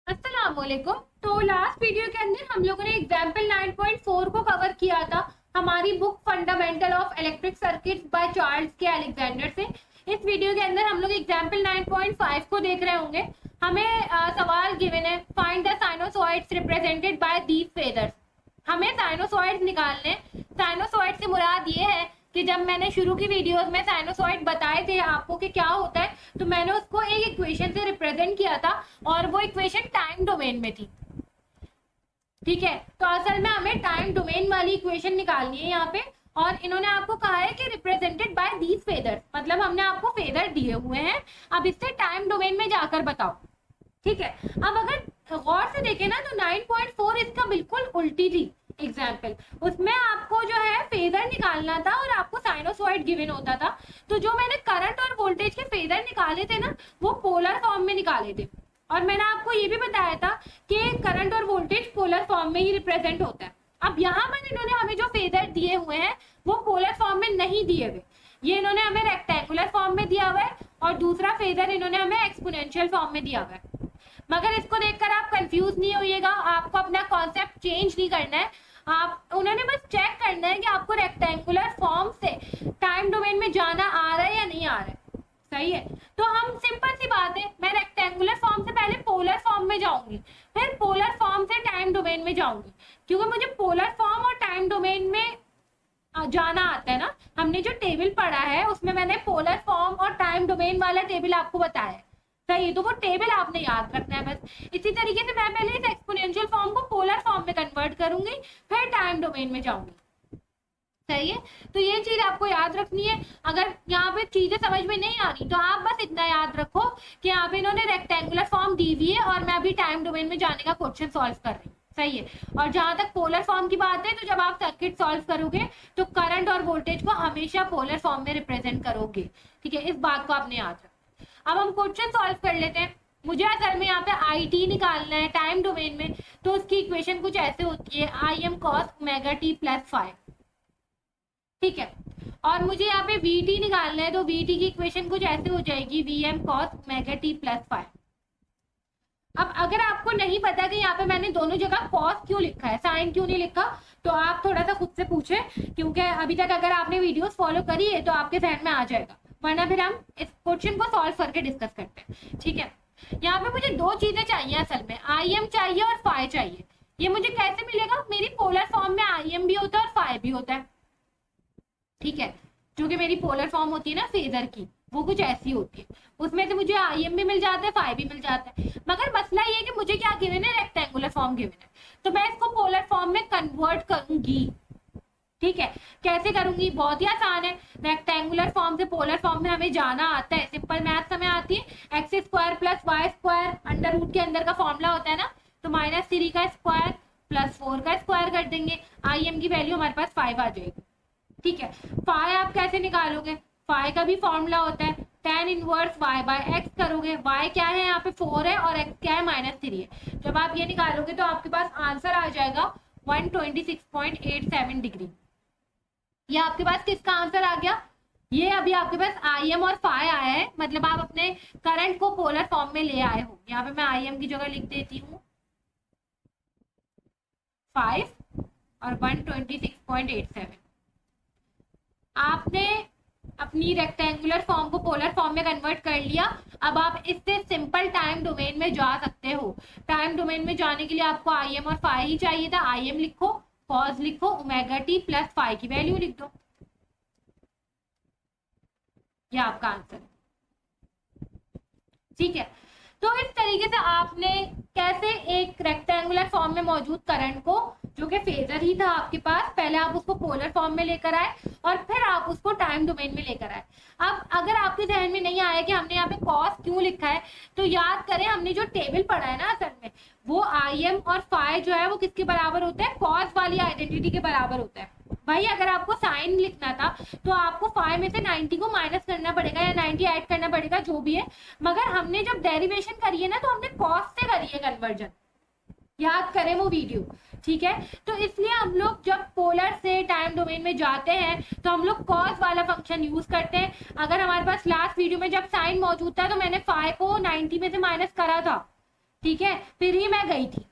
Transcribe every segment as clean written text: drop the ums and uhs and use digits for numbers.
अस्सलामुअलैकुम। तो last video के अंदर हम लोगों ने एग्जाम्पल 9.4 को कवर किया था हमारी book fundamental of electric circuits by Charles के अलेक्जेंडर से। इस वीडियो के अंदर हम लोग एग्जाम्पल 9.5 को देख रहे होंगे। हमें सवाल गिवन है, find the sinusoids represented by these feathers. हमें साइनोसॉइड्स निकालने। साइनोसॉइड से मुराद ये है कि जब मैंने शुरू की वीडियोस में साइनोसॉइड बताए थे आपको कि क्या होता है, तो मैंने उसको एक इक्वेशन से रिप्रेजेंट किया था और वो इक्वेशन टाइम डोमेन में थी। ठीक है, तो असल में हमें टाइम डोमेन वाली इक्वेशन निकालनी है यहाँ पे। और इन्होंने आपको कहा है कि रिप्रेजेंटेड बाय दीज फेदर्स, मतलब हमने आपको फेदर दिए हुए हैं, अब इससे टाइम डोमेन में जाकर बताओ। ठीक है, अब अगर गौर से देखें ना तो 9.4 इसका बिल्कुल उल्टी थी एग्जाम्पल। उसमें आपको जो है फेजर निकालना था और आपको साइनोसॉइड गिवन होता था। तो जो मैंने करंट और वोल्टेज के फेजर निकाले थे ना, वो पोलर फॉर्म में निकाले थे। और मैंने आपको ये भी बताया था कि करंट और वोल्टेज पोलर फॉर्म में ही रिप्रेजेंट होता है। अब यहाँ पर इन्होंने हमें जो फेजर दिए हुए हैं वो पोलर फॉर्म में नहीं दिए हुए, ये इन्होंने हमें रेक्टेंगुलर फॉर्म में दिया हुआ है और दूसरा फेजर इन्होंने हमें एक्सपोनेंशियल फॉर्म में दिया हुआ है। मगर इसको देखकर आप कंफ्यूज नहीं होइएगा, आपको अपना कॉन्सेप्ट चेंज नहीं करना है। आप उन्होंने बस चेक करना है कि आपको रेक्टेंगुलर फॉर्म से टाइम डोमेन में जाना आ रहा है या नहीं आ रहा है। सही है, तो हम सिंपल सी बात है, मैं रेक्टेंगुलर फॉर्म से पहले पोलर फॉर्म में जाऊंगी, फिर पोलर फॉर्म से टाइम डोमेन में जाऊंगी, क्योंकि मुझे पोलर फॉर्म और टाइम डोमेन में जाना आता है ना। हमने जो टेबल पढ़ा है उसमें मैंने पोलर फॉर्म और टाइम डोमेन वाला टेबल आपको बताया है। सही, तो वो टेबल आपने याद रखना है बस। इसी तरीके से मैं पहले इस एक्सपोनेंशियल फॉर्म को पोलर फॉर्म में कन्वर्ट करूंगी, फिर टाइम डोमेन में जाऊंगी। सही है, तो ये चीज आपको याद रखनी है। अगर यहाँ पे चीजें समझ में नहीं आ रही तो आप बस इतना याद रखो कि यहाँ पे इन्होंने रेक्टेंगुलर फॉर्म दी हुई है और मैं अभी टाइम डोमेन में जाने का क्वेश्चन सॉल्व कर रही हूँ। सही है, और जहां तक पोलर फॉर्म की बात है, तो जब आप सर्किट सॉल्व करोगे तो करंट और वोल्टेज को हमेशा पोलर फॉर्म में रिप्रेजेंट करोगे। ठीक है, इस बात को आपने याद रखना। अब हम क्वेश्चन सॉल्व कर लेते हैं। मुझे असल में यहाँ पे आई टी निकालना है टाइम डोमेन में, तो उसकी इक्वेशन कुछ ऐसे होती है, I M cos omega T plus 5। ठीक है, और मुझे यहाँ पे वी टी निकालना है, तो वी टी की इक्वेशन कुछ ऐसे हो जाएगी, V M cos omega T plus 5। अब अगर आपको नहीं पता कि यहाँ पे मैंने दोनों जगह कॉस क्यों लिखा है, साइन क्यों नहीं लिखा, तो आप थोड़ा सा खुद से पूछे, क्योंकि अभी तक अगर आपने वीडियोस फॉलो करी है तो आपके जहन में आ जाएगा, वरना फिर हम इस क्वेश्चन को सॉल्व करके डिस्कस करते हैं। ठीक है, यहाँ पे मुझे दो चीजें चाहिए असल में, आई एम चाहिए और फाई चाहिए। ये मुझे कैसे मिलेगा, मेरी पोलर फॉर्म में आई एम भी होता है और फाई भी होता है। ठीक है, जो कि मेरी पोलर फॉर्म होती है ना फेजर की, वो कुछ ऐसी होती है, उसमें से मुझे आई एम भी मिल जाता है, फाई भी मिल जाता है। मगर मसला ये कि मुझे क्या गिवन है, रेक्टेंगुलर फॉर्म गिवन है, तो मैं इसको पोलर फॉर्म में कन्वर्ट करूंगी। ठीक है, कैसे करूंगी, बहुत ही आसान है। रेक्टेंगुलर फॉर्म से पोलर फॉर्म में हमें जाना आता है, सिंपल मैथ हमें आती है। X square plus Y square under root के अंदर का फॉर्मूला होता है ना, तो -3 का स्क्वायर प्लस 4 का स्क्वायर कर देंगे, आई एम की वैल्यू हमारे पास 5 आ जाएगी। ठीक है, फाई आप कैसे निकालोगे, फाई का भी फॉर्मूला होता है tan inverse y by X करोगे। y क्या है यहाँ पे 4 है और x क्या है -3 है। जब आप ये निकालोगे तो आपके पास आंसर आ जाएगा 126.87 डिग्री। ये आपके पास किसका आंसर आ गया, ये अभी आपके पास आई एम और फाई आया है, मतलब आप अपने करंट को पोलर फॉर्म में ले आए हो। यहाँ पे मैं आई एम की जगह लिख देती हूँ 5 और 126.87। आपने अपनी रेक्टेंगुलर फॉर्म को पोलर फॉर्म में कन्वर्ट कर लिया। अब आप इससे सिंपल टाइम डोमेन में जा सकते हो। टाइम डोमेन में जाने के लिए आपको आई एम और फाई ही चाहिए था। आई एम लिखो, कॉस लिखो, ओमेगा टी प्लस फाई की वैल्यू लिख दो, ये आपका आंसर। ठीक है, तो इस तरीके से आपने कैसे एक रेक्टेंगुलर फॉर्म में मौजूद करंट को, जो कि फेजर ही था आपके पास, पहले आप उसको पोलर फॉर्म में लेकर आए और फिर आप उसको टाइम डोमेन में लेकर आए। अब अगर आपके ध्यान में नहीं आया कि हमने यहाँ पे कॉस क्यों लिखा है, तो याद करें हमने जो टेबल पढ़ा है ना, असल में वो आई एम और फाई जो है वो किसके बराबर होता है, कॉस वाली आइडेंटिटी के बराबर होता है। भाई अगर आपको साइन लिखना था तो आपको 5 में से 90 को माइनस करना पड़ेगा या 90 ऐड करना पड़ेगा, जो भी है। मगर हमने जब डेरिवेशन करी है ना, तो हमने कॉस से करी है कन्वर्जन, याद करें वो वीडियो। ठीक है, तो इसलिए हम लोग जब पोलर से टाइम डोमेन में जाते हैं तो हम लोग कॉस वाला फंक्शन यूज करते हैं। अगर हमारे पास लास्ट वीडियो में जब साइन मौजूद था तो मैंने 5 को 90 में से माइनस करा था, ठीक है, फिर ही मैं गई थी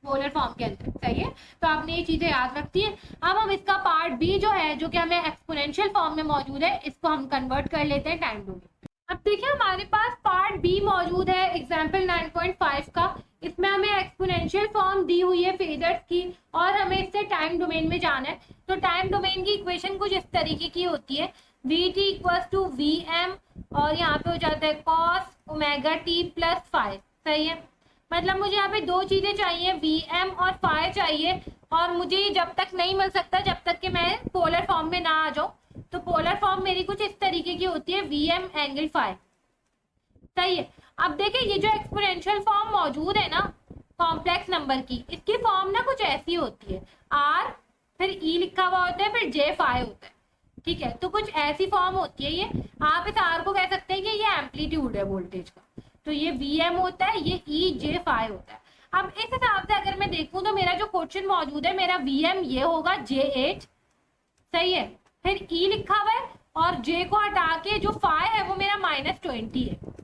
पोलर फॉर्म के अंदर। सही है, तो आपने ये चीजें याद रखती है। अब हम इसका पार्ट बी जो है, जो कि हमें एक्सपोनेंशियल फॉर्म में मौजूद है, इसको हम कन्वर्ट कर लेते हैं टाइम डोमेन। अब देखिए हमारे पास पार्ट बी मौजूद है एग्जाम्पल 9.5 का। इसमें हमें एक्सपोनेंशियल फॉर्म दी हुई है फेजर्स की और हमें इससे टाइम डोमेन में जाना है। तो टाइम डोमेन की इक्वेशन कुछ इस तरीके की होती है, V T equals to V M और यहाँ पे हो जाता है cos omega T plus five. सही है, मतलब मुझे यहाँ पे दो चीजें चाहिए, वी एम और फाइव चाहिए, और मुझे जब तक नहीं मिल सकता जब तक कि मैं पोलर फॉर्म में ना आ जाऊं। तो पोलर फॉर्म मेरी कुछ इस तरीके की होती है, वी एम एंगल फाइव। सही है, अब देखिए ये जो एक्सपोनेंशियल फॉर्म मौजूद है ना कॉम्प्लेक्स नंबर की, इसकी फॉर्म ना कुछ ऐसी होती है, आर फिर ई लिखा हुआ होता है फिर जे फाइव होता है। ठीक है, तो कुछ ऐसी फॉर्म होती है ये। आप इस आर को कह सकते हैं कि ये एम्पलीट्यूड है वोल्टेज का, तो ये वी एम होता है, ये ई जे फाइव होता है। अब इस हिसाब से अगर मैं देखूं तो मेरा जो क्वेश्चन मौजूद है, मेरा वी एम ये होगा जे एट। सही है, फिर ई लिखा हुआ है और जे को हटा के जो फाइव है वो मेरा -20 है।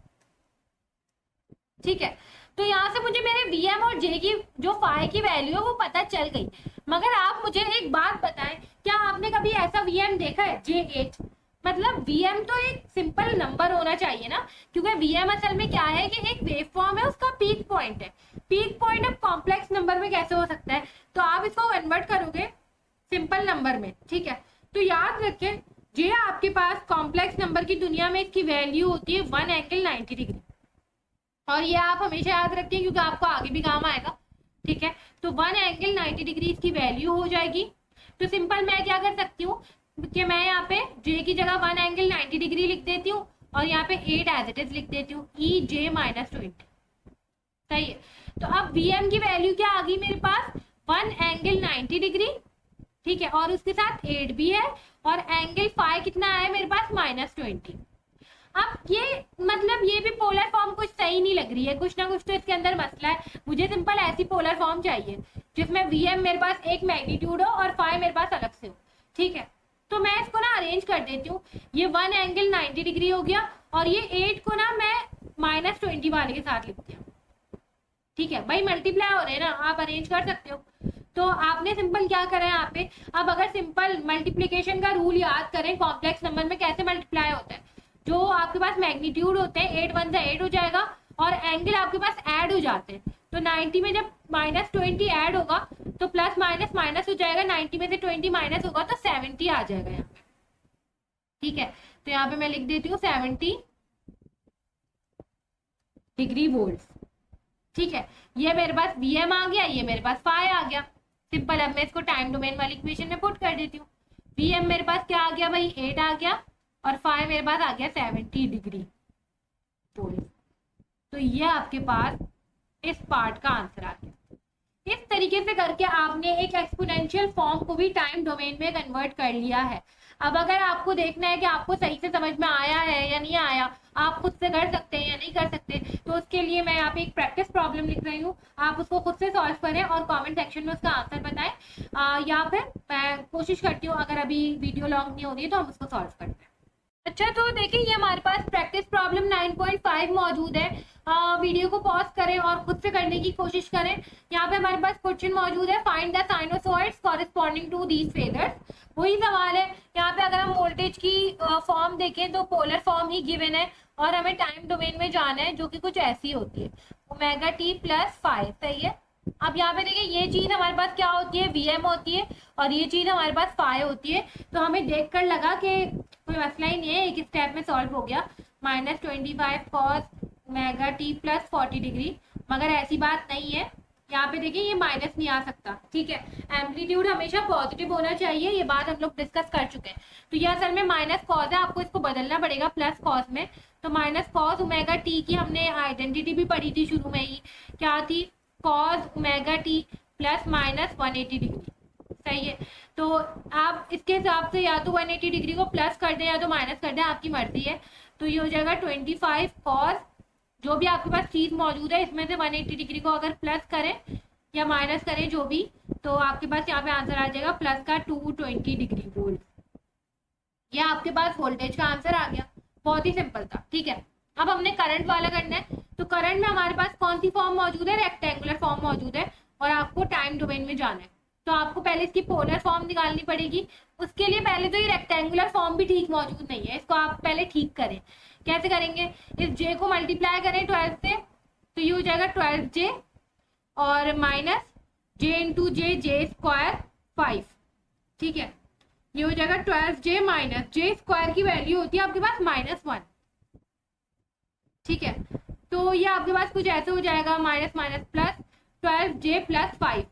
ठीक है, तो यहाँ से मुझे मेरे वी एम और जे की जो फाइव की वैल्यू है वो पता चल गई। मगर आप मुझे एक बात बताएं, क्या आपने कभी ऐसा वी एम देखा है जे एट? मतलब वी एम तो एक सिंपल नंबर होना चाहिए ना, क्योंकि वी एम असल में क्या है कि एक वेव फॉर्म है, उसका पीक पॉइंट है। पीक पॉइंट अब कॉम्प्लेक्स नंबर में कैसे हो सकता है? तो आप इसको कन्वर्ट करोगे सिंपल नंबर में। ठीक है, तो याद रखें जे आपके पास कॉम्प्लेक्स नंबर की दुनिया में इसकी वैल्यू होती है 1 एंगल 90 डिग्री, और ये आप हमेशा याद रखिए क्योंकि आपको आगे भी काम आएगा। ठीक है, तो 1 एंगल 90 डिग्री इसकी वैल्यू हो जाएगी। तो सिंपल मैं क्या कर सकती हूँ कि मैं यहाँ पे जे की जगह 1 एंगल 90 डिग्री लिख देती हूँ और यहाँ पे 8 एज इट इज लिख देती हूँ, ई जे -20। सही है, तो अब वी एम की वैल्यू क्या आ गई मेरे पास, 1 एंगल 90 डिग्री। ठीक है, और उसके साथ 8 भी है, और एंगल फाइव कितना आया मेरे पास, -20। अब ये मतलब ये भी पोलर फॉर्म कुछ सही नहीं लग रही है, कुछ ना कुछ तो इसके अंदर मसला है। मुझे सिंपल ऐसी पोलर फॉर्म चाहिए जिसमें वी एम मेरे पास एक मैग्नीट्यूड हो और फाइव मेरे पास अलग से हो। ठीक है, तो मैं इसको ना अरेंज कर देती हूँ। ये 1 एंगल 90 डिग्री हो गया और ये 8 को ना मैं -20 वाले के साथ लिखती हूँ। ठीक है भाई, मल्टीप्लाई हो रहे हैं ना, आप अरेंज कर सकते हो। तो आपने सिंपल क्या करा है यहाँ पे, अब अगर सिंपल मल्टीप्लीकेशन का रूल याद करें, कॉम्प्लेक्स नंबर में कैसे मल्टीप्लाई होता है, जो आपके पास मैग्नीट्यूड होते हैं 8 1 से 8 हो जाएगा और एंगल आपके पास ऐड हो जाते हैं। तो 90 में जब -20 ऐड होगा तो प्लस माइनस माइनस हो जाएगा, 90 में से 20 माइनस होगा तो 70 आ जाएगा यहाँ पे। ठीक है, तो यहाँ पे मैं लिख देती हूँ 70 डिग्री वोल्ट। ठीक है, ये मेरे पास वी एम आ गया, ये मेरे पास फाइव आ गया। सिंपल, अब मैं इसको टाइम डोमेन वाली इक्वेशन में पुट कर देती हूँ। वी एम मेरे पास क्या आ गया भाई, 8 आ गया और फाइव मेरे पास आ गया 70 डिग्री वोल्ट। तो ये आपके पास इस पार्ट का आंसर आ गया। इस तरीके से करके आपने एक एक्सपोनेंशियल फॉर्म को भी टाइम डोमेन में कन्वर्ट कर लिया है। अब अगर आपको देखना है कि आपको सही से समझ में आया है या नहीं आया, आप खुद से कर सकते हैं या नहीं कर सकते, तो उसके लिए मैं यहाँ पे एक प्रैक्टिस प्रॉब्लम लिख रही हूँ, आप उसको खुद से सॉल्व करें और कमेंट सेक्शन में उसका आंसर बताएं, या फिर मैं कोशिश करती हूँ अगर अभी वीडियो लॉन्ग नहीं हो रही है तो हम उसको सॉल्व करते हैं। अच्छा, तो देखिए ये हमारे पास प्रैक्टिस प्रॉब्लम 9.5 मौजूद है। वीडियो को पॉज करें और खुद से करने की कोशिश करें। यहाँ पे हमारे पास क्वेश्चन मौजूद है, find the sinusoids corresponding to these phasors. वही सवाल है, यहाँ पे अगर हम वोल्टेज की फॉर्म देखें तो पोलर फॉर्म ही गिवन है और हमें टाइम डोमेन में जाना है, जो कि कुछ ऐसी होती है, ओमेगा टी प्लस 5। सही है, अब यहाँ पे देखिए ये चीज हमारे पास क्या होती है, वी एम होती है, और ये चीज हमारे पास 5 होती है। तो हमें देख कर लगा कि कोई मसला ही नहीं है, एक स्टेप में सॉल्व हो गया, -25 cos omega T plus 40 degree. मगर ऐसी बात नहीं है, यहाँ पे देखिए ये माइनस नहीं आ सकता। ठीक है, एम्पलीट्यूड हमेशा पॉजिटिव होना चाहिए, ये बात हम लोग डिस्कस कर चुके हैं। तो ये असल में माइनस कॉस है, आपको इसको बदलना पड़ेगा प्लस कॉस में। तो माइनस कॉस ओमेगा टी की हमने आइडेंटिटी भी पढ़ी थी शुरू में ही, क्या थी, cos omega T plus -180 degree. सही है, तो आप इसके हिसाब से या तो 180 डिग्री को प्लस कर दें या तो माइनस कर दें, आपकी मर्जी है। तो ये हो जाएगा 25 कॉस, जो भी आपके पास चीज मौजूद है इसमें से 180 डिग्री को अगर प्लस करें या माइनस करें जो भी, तो आपके पास यहाँ पे आंसर आ जाएगा प्लस का 220 डिग्री वोल्ट। ये आपके पास वोल्टेज का आंसर आ गया, बहुत ही सिंपल था। ठीक है, अब हमने करंट वाला करना है, तो करंट में हमारे पास कौन सी फॉर्म मौजूद है, रेक्टेंगुलर फॉर्म मौजूद है, और आपको टाइम डोमेन में जाना है। तो आपको पहले इसकी पोलर फॉर्म निकालनी पड़ेगी। उसके लिए पहले तो ये रेक्टेंगुलर फॉर्म भी ठीक मौजूद नहीं है, इसको आप पहले ठीक करें। कैसे करेंगे, इस जे को मल्टीप्लाई करें 12 से, तो ये हो जाएगा 12j और minus j into J square 5, ठीक है। ये हो जाएगा 12j माइनस जे स्क्वायर की वैल्यू होती है आपके पास -1, ठीक है। तो ये आपके पास कुछ ऐसे हो जाएगा minus minus plus 12j plus 5।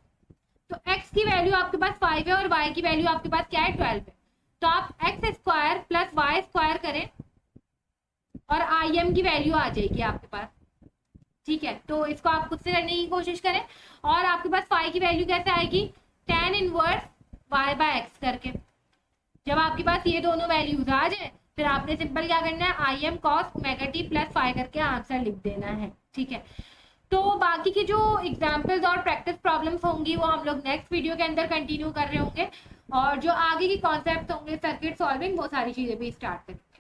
तो x की वैल्यू आपके पास 5 है और y की वैल्यू आपके पास क्या है, 12 है। तो आप x square plus Y square करें और im की वैल्यू आ जाएगी आपके पास, ठीक है। तो इसको आप खुद से करने की कोशिश करें। और आपके पास फाई की वैल्यू कैसे आएगी, tan inverse y by x करके। जब आपके पास ये दोनों वैल्यूज आ जाए, फिर आपने सिंपल क्या करना है, I M cos omega T plus phi करके आंसर लिख देना है, ठीक है। तो बाकी की जो एग्जाम्पल्स और प्रैक्टिस प्रॉब्लम्स होंगी वो हम लोग नेक्स्ट वीडियो के अंदर कंटिन्यू कर रहे होंगे, और जो आगे की कॉन्सेप्ट होंगे सर्किट सॉल्विंग, वो सारी चीजें भी स्टार्ट करेंगे।